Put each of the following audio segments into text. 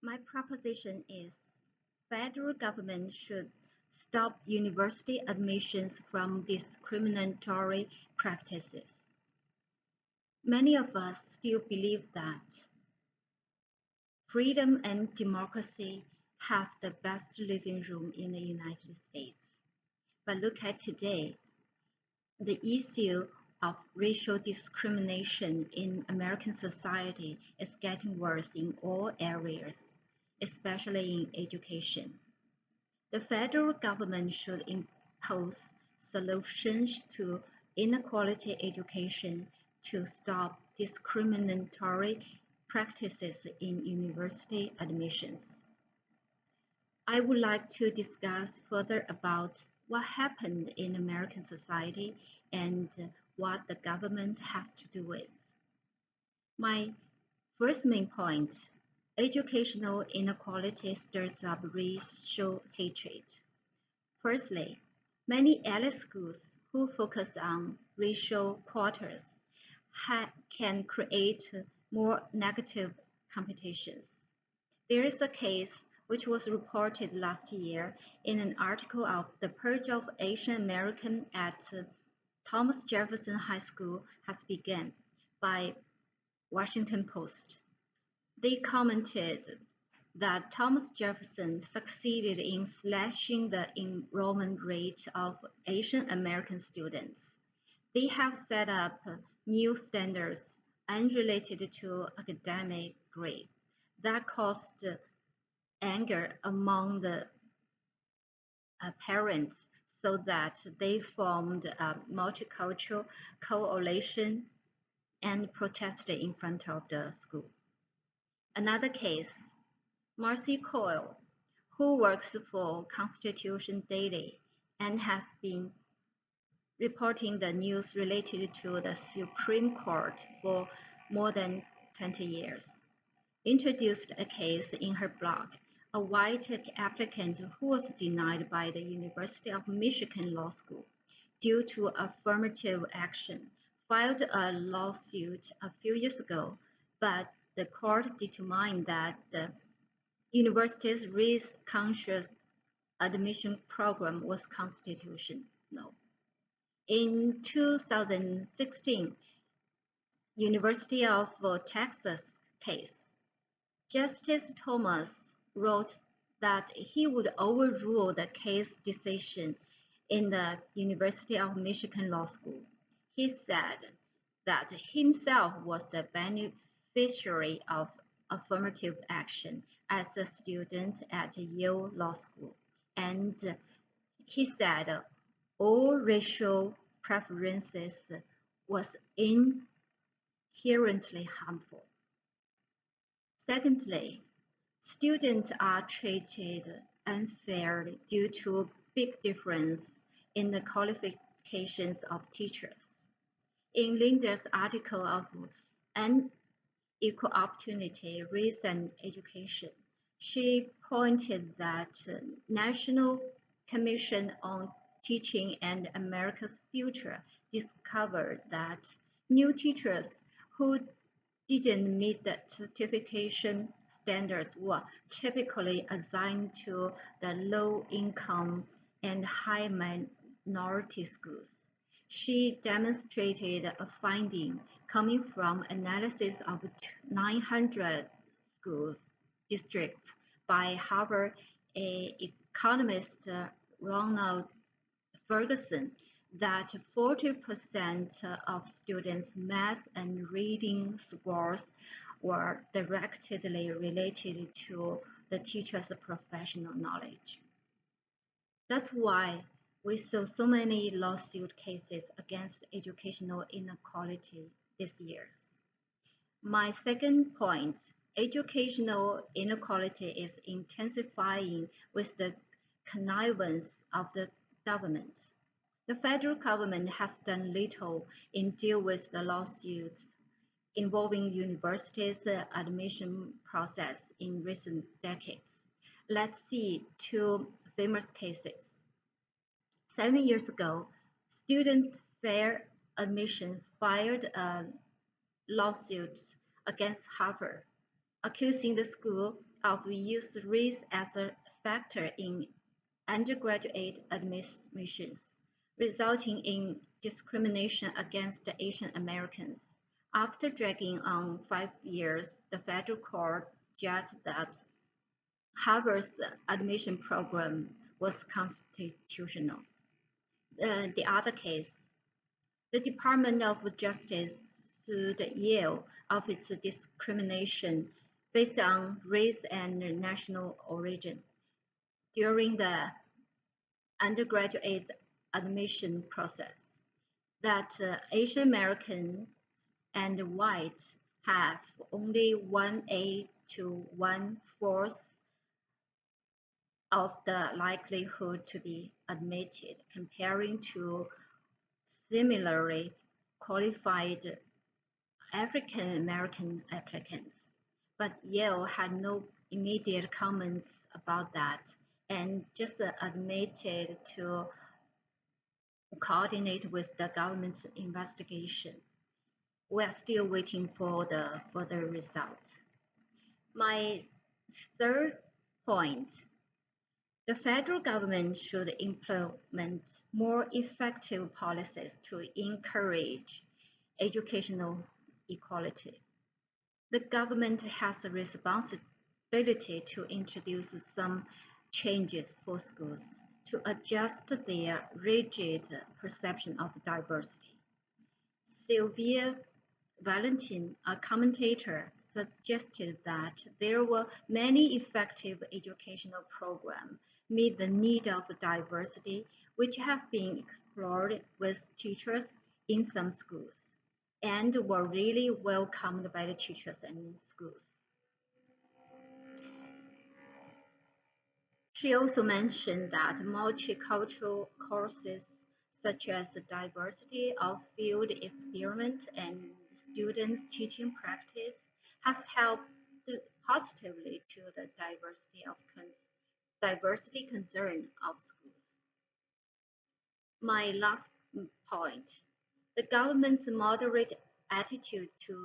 My proposition is federal government should stop university admissions from discriminatory practices. Many of us still believe that freedom and democracy have the best living room in the United States. But look at today, the issue of racial discrimination in American society is getting worse in all areas, especially in education. The federal government should impose solutions to inequality education to stop discriminatory practices in university admissions. I would like to discuss further about what happened in American society and what the government has to do with. My first main point, educational inequality stirs up racial hatred. Firstly, many elite schools who focus on racial quotas can create more negative competitions. There is a case which was reported last year in an article of the purge of Asian American at Thomas Jefferson High School has begun by Washington Post. They commented that Thomas Jefferson succeeded in slashing the enrollment rate of Asian American students. They have set up new standards unrelated to academic grade that caused anger among the parents so that they formed a multicultural coalition and protested in front of the school. Another case, Marcy Coyle, who works for Constitution Daily and has been reporting the news related to the Supreme Court for more than 20 years, introduced a case in her blog. A white applicant who was denied by the University of Michigan Law School due to affirmative action filed a lawsuit a few years ago, but the court determined that the university's race-conscious admission program was constitutional. In 2016, University of Texas case, Justice Thomas wrote that he would overrule the case decision in the University of Michigan Law School. He said that himself was the beneficiary of affirmative action as a student at Yale Law School, and he said all racial preferences was inherently harmful. Secondly, students are treated unfairly due to big difference in the qualifications of teachers. In Linda's article of Unequal Opportunity, Race and Education, she pointed that National Commission on Teaching and America's Future discovered that new teachers who didn't meet the certification standards were typically assigned to the low-income and high minority schools. She demonstrated a finding coming from analysis of 900 schools districts by Harvard economist Ronald Ferguson that 40% of students' math and reading scores were directly related to the teacher's professional knowledge. That's why we saw so many lawsuit cases against educational inequality this year. My second point, educational inequality is intensifying with the connivance of the government. The federal government has done little in deal with the lawsuits involving universities' admission process in recent decades. Let's see two famous cases. 7 years ago, Student Fair Admission filed a lawsuit against Harvard, accusing the school of youth race as a factor in undergraduate admissions, resulting in discrimination against Asian Americans. After dragging on 5 years, the federal court judged that Harvard's admission program was constitutional. The other case, the Department of Justice sued Yale of its discrimination based on race and national origin during the undergraduate admission process. That Asian Americans and whites have only 1/8 to 1/4 of the likelihood to be admitted, comparing to similarly qualified African American applicants. But Yale had no immediate comments about that and just admitted to coordinate with the government's investigation. We are still waiting for the further results. My third point, the federal government should implement more effective policies to encourage educational equality. The government has a responsibility to introduce some changes for schools to adjust their rigid perception of diversity. Sylvia Valentin, a commentator, suggested that there were many effective educational programs meet the need of diversity which have been explored with teachers in some schools and were really welcomed by the teachers and schools. She also mentioned that multicultural courses such as the diversity of field experiment and students teaching practice have helped positively to the diversity concern of schools. My last point, the government's moderate attitude to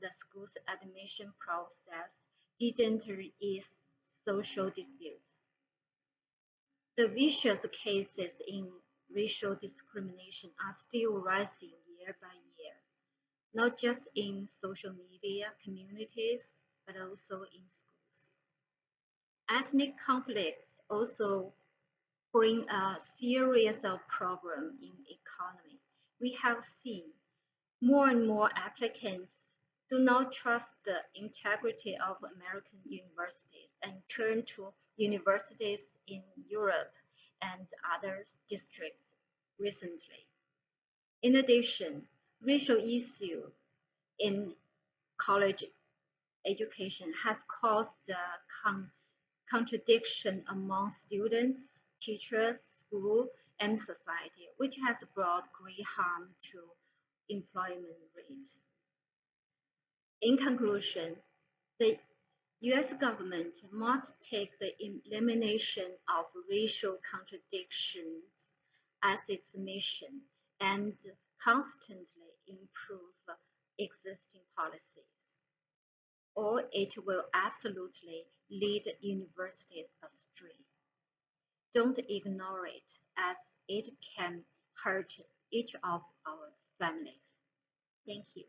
the school's admission process didn't ease social disputes. The vicious cases in racial discrimination are still rising year by year, not just in social media communities, but also in schools. Ethnic conflicts also bring a series of problems in economy. We have seen more and more applicants do not trust the integrity of American universities and turn to universities in Europe and other districts recently. In addition, racial issue in college education has caused contradiction among students, teachers, school, and society, which has brought great harm to employment rates. In conclusion, the US government must take the elimination of racial contradictions as its mission and constantly improve existing policies, or it will absolutely lead universities astray. Don't ignore it, as it can hurt each of our families. Thank you.